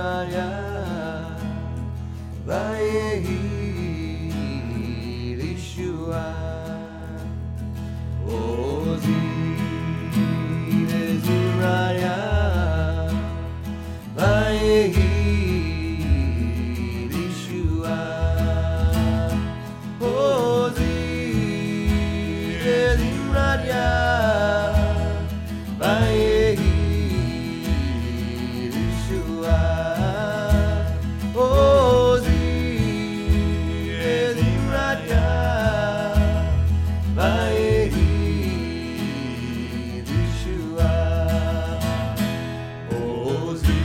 Zimraria Vayehi Lishua Ozi Zimraria Vayehi Lishua Ozi Zimraria Vayehi Lishua Ozi Zimraria Vayehi Lishua Ozi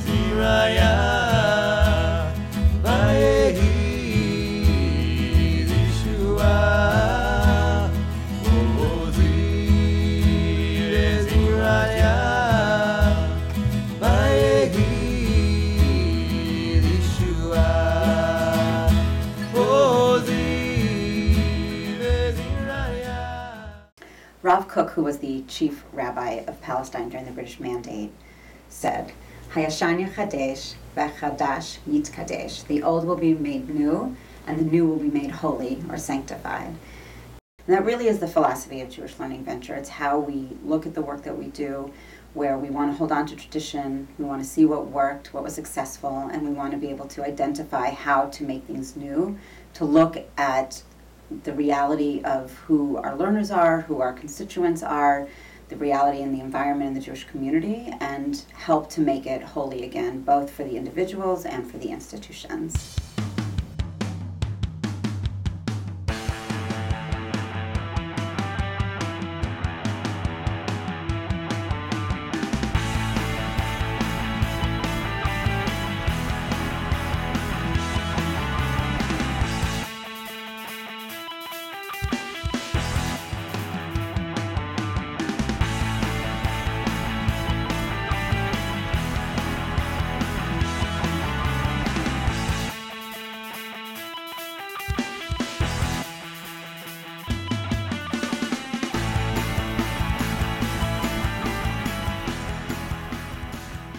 Zimraria Vayehi Lishua Ozi Zimraria Vayehi Lishua Ozi Zimraria. Rav Kook, who was the chief rabbi of Palestine during the British Mandate, said, Hayashan Yachadesh v'chadash yitkadesh. The old will be made new, and the new will be made holy or sanctified. And that really is the philosophy of Jewish Learning Venture. It's how we look at the work that we do, where we want to hold on to tradition, we want to see what worked, what was successful, and we want to be able to identify how to make things new, to look at the reality of who our learners are, who our constituents are, the reality and the environment in the Jewish community, and help to make it holy again, both for the individuals and for the institutions.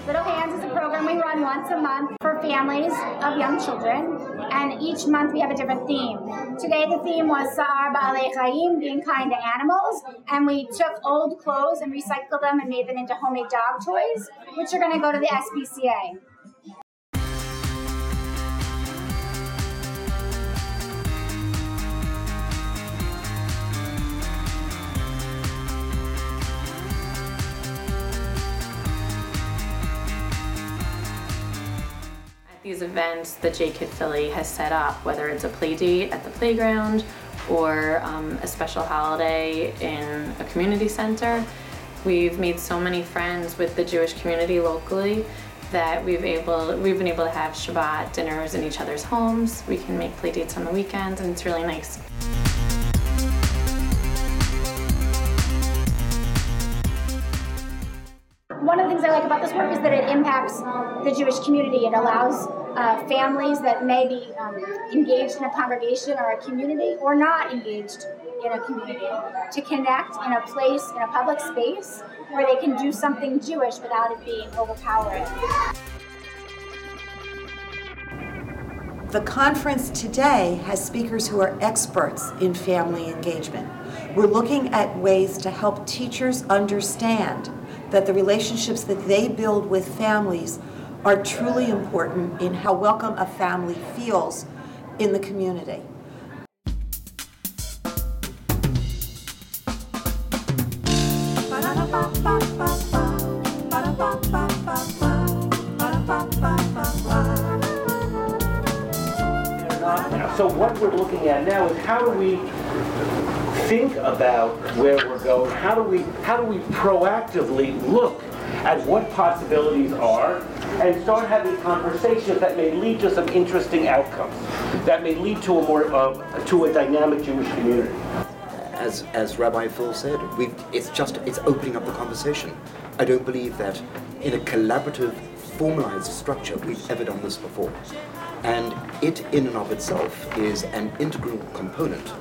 Little Hands is a program we run once a month for families of young children, and each month we have a different theme. Today the theme was Sa'ar Ba'alei Chaim, being kind to animals, and we took old clothes and recycled them and made them into homemade dog toys, which are going to go to the SPCA. These events that J-Kid Philly has set up, whether it's a play date at the playground or a special holiday in a community center, we've made so many friends with the Jewish community locally that we've been able to have Shabbat dinners in each other's homes. We can make play dates on the weekends, and it's really nice. One of the things I like about this work is that it impacts the Jewish community. It allows families that may be engaged in a congregation or a community or not engaged in a community to connect in a place, in a public space where they can do something Jewish without it being overpowering. The conference today has speakers who are experts in family engagement. We're looking at ways to help teachers understand that the relationships that they build with families are truly important in how welcome a family feels in the community. So what we're looking at now is how do we think about where we're going? How do we proactively look at what possibilities are and start having conversations that may lead to some interesting outcomes, that may lead to a dynamic Jewish community. As Rabbi Phil said, it's opening up the conversation. I don't believe that in a collaborative, formalized structure we've ever done this before. And it in and of itself is an integral component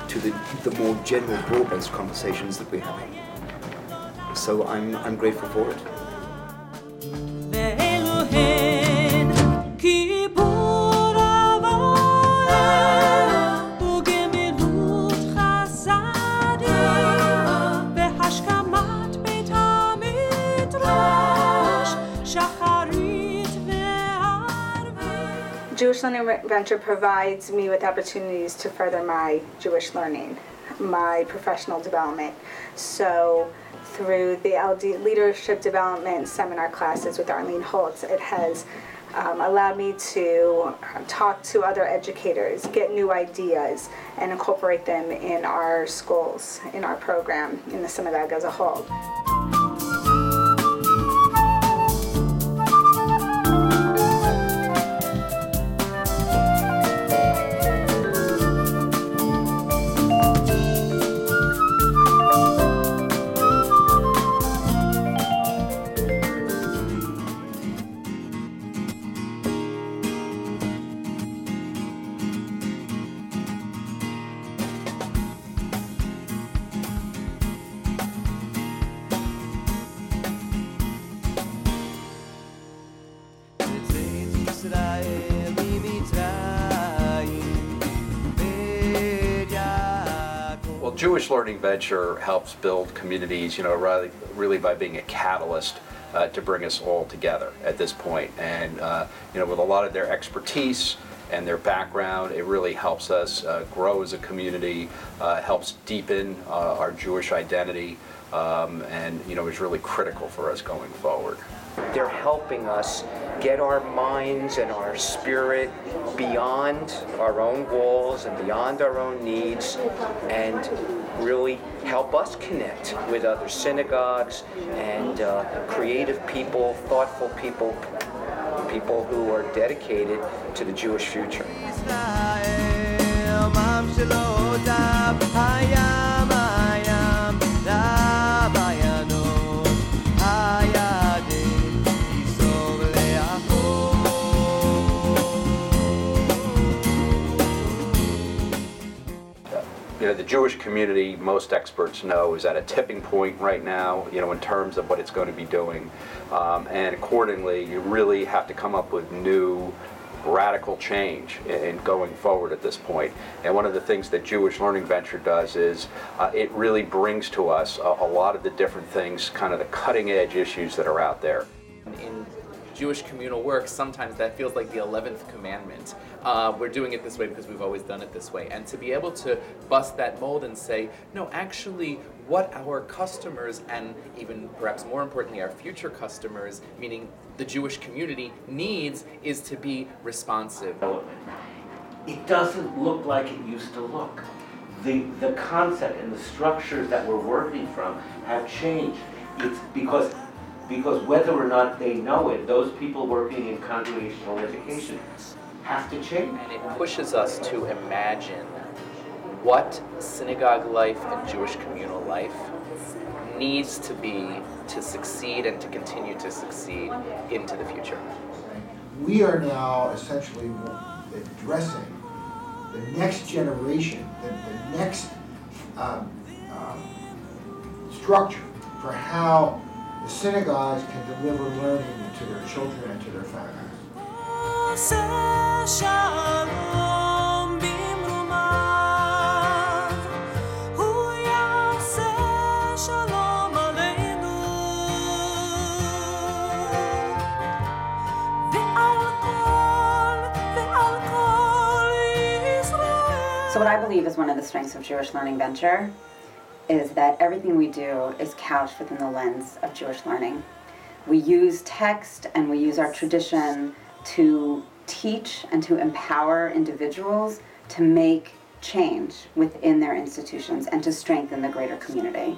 to the more general, broad-based conversations that we're having. So I'm grateful for it. Jewish Learning Venture provides me with opportunities to further my Jewish learning, my professional development. So through the LD Leadership Development Seminar classes with Arlene Holtz, it has allowed me to talk to other educators, get new ideas, and incorporate them in our schools, in our program, in the synagogue as a whole. Well, Jewish Learning Venture helps build communities, really by being a catalyst to bring us all together at this point. And, with a lot of their expertise and their background, it really helps us grow as a community, helps deepen our Jewish identity, and, is really critical for us going forward. They're helping us get our minds and our spirit beyond our own walls and beyond our own needs, and really help us connect with other synagogues and creative people, thoughtful people, people who are dedicated to the Jewish future. The Jewish community, most experts know, is at a tipping point right now, in terms of what it's going to be doing. And accordingly, you really have to come up with new, radical change in going forward at this point. And one of the things that Jewish Learning Venture does is it really brings to us a lot of the different things, kind of the cutting edge issues that are out there. In Jewish communal work, sometimes that feels like the 11th commandment. We're doing it this way because we've always done it this way. And to be able to bust that mold and say, no, actually, what our customers, and even perhaps more importantly, our future customers, meaning the Jewish community, needs is to be responsive. It doesn't look like it used to look. The concept and the structures that we're working from have changed. It's because whether or not they know it, those people working in congregational education have to change. And it pushes us to imagine what synagogue life and Jewish communal life needs to be to succeed and to continue to succeed into the future. We are now essentially addressing the next generation, the next structure for how the synagogues can deliver learning to their children and to their families. So what I believe is one of the strengths of Jewish Learning Venture is that everything we do is couched within the lens of Jewish learning. We use text and we use our tradition to teach and to empower individuals to make change within their institutions and to strengthen the greater community.